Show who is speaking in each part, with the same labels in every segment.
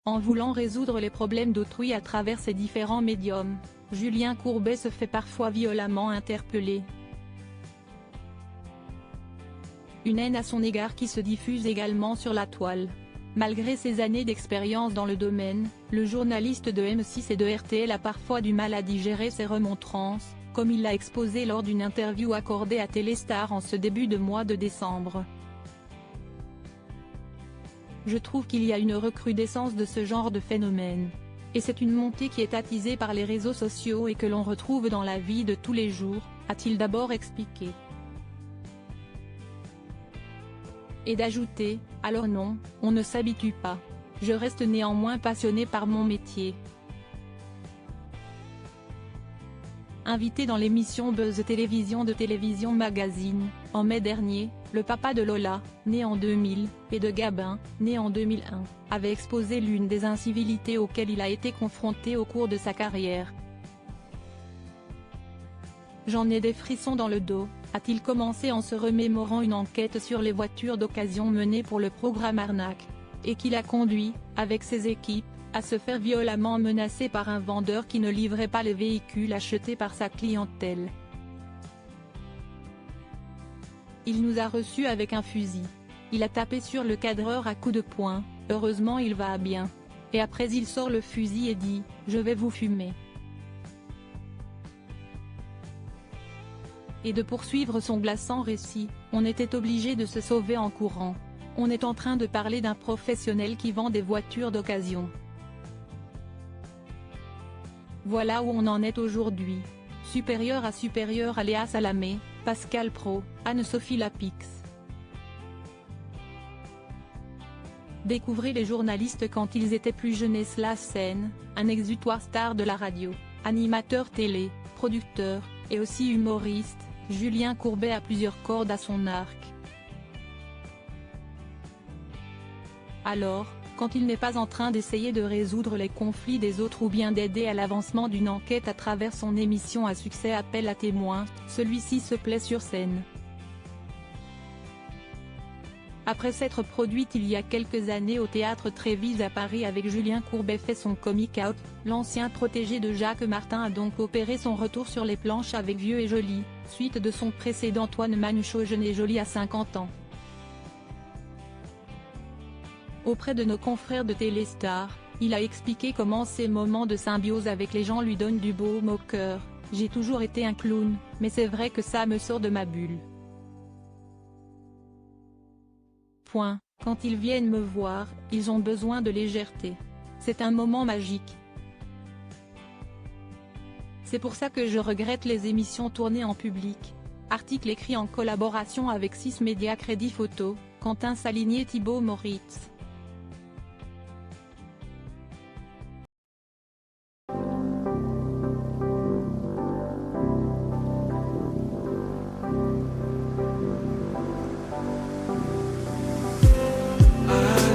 Speaker 1: En voulant résoudre les problèmes d'autrui à travers ses différents médiums, Julien Courbet se fait parfois violemment interpeller. Une haine à son égard qui se diffuse également sur la toile. Malgré ses années d'expérience dans le domaine, le journaliste de M6 et de RTL a parfois du mal à digérer ses remontrances, comme il l'a exposé lors d'une interview accordée à Téléstar en ce début de mois de décembre. Je trouve qu'il y a une recrudescence de ce genre de phénomène. Et c'est une montée qui est attisée par les réseaux sociaux et que l'on retrouve dans la vie de tous les jours, a-t-il d'abord expliqué. Et d'ajouter, alors non, on ne s'habitue pas. Je reste néanmoins passionné par mon métier. Invité dans l'émission Buzz Télévision de Télévision Magazine, en mai dernier, le papa de Lola, né en 2000, et de Gabin, né en 2001, avait exposé l'une des incivilités auxquelles il a été confronté au cours de sa carrière. J'en ai des frissons dans le dos, a-t-il commencé en se remémorant une enquête sur les voitures d'occasion menée pour le programme Arnaque, et qui l'a conduit, avec ses équipes, à se faire violemment menacer par un vendeur qui ne livrait pas les véhicules achetés par sa clientèle. Il nous a reçus avec un fusil. Il a tapé sur le cadreur à coups de poing, heureusement il va bien. Et après il sort le fusil et dit « Je vais vous fumer ». Et de poursuivre son glaçant récit, on était obligé de se sauver en courant. On est en train de parler d'un professionnel qui vend des voitures d'occasion. Voilà où on en est aujourd'hui. Supérieur à Léa Salamé, Pascal Praud, Anne-Sophie Lapix. Découvrez les journalistes quand ils étaient plus jeunes. La scène, un exutoire star de la radio, animateur télé, producteur, et aussi humoriste, Julien Courbet a plusieurs cordes à son arc. Alors, quand il n'est pas en train d'essayer de résoudre les conflits des autres ou bien d'aider à l'avancement d'une enquête à travers son émission à succès Appel à témoins, celui-ci se plaît sur scène. Après s'être produite il y a quelques années au théâtre Trévise à Paris avec Julien Courbet fait son coming out, l'ancien protégé de Jacques Martin a donc opéré son retour sur les planches avec Vieux et Joli, suite de son précédent Antoine Manchot Jeune et Joli à 50 ans. Auprès de nos confrères de Téléstar, il a expliqué comment ces moments de symbiose avec les gens lui donnent du baume au cœur. J'ai toujours été un clown, mais c'est vrai que ça me sort de ma bulle. Point. Quand ils viennent me voir, ils ont besoin de légèreté. C'est un moment magique. C'est pour ça que je regrette les émissions tournées en public. Article écrit en collaboration avec 6 médias Crédit Photo, Quentin Saligné Thibaut Moritz.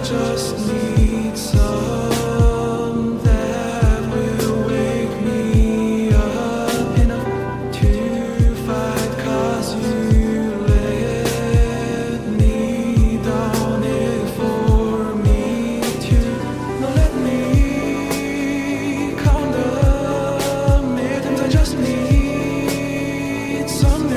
Speaker 2: Just need some that will wake me up enough to fight, 'cause you let me down it for me to not let me count the minutes. I just need some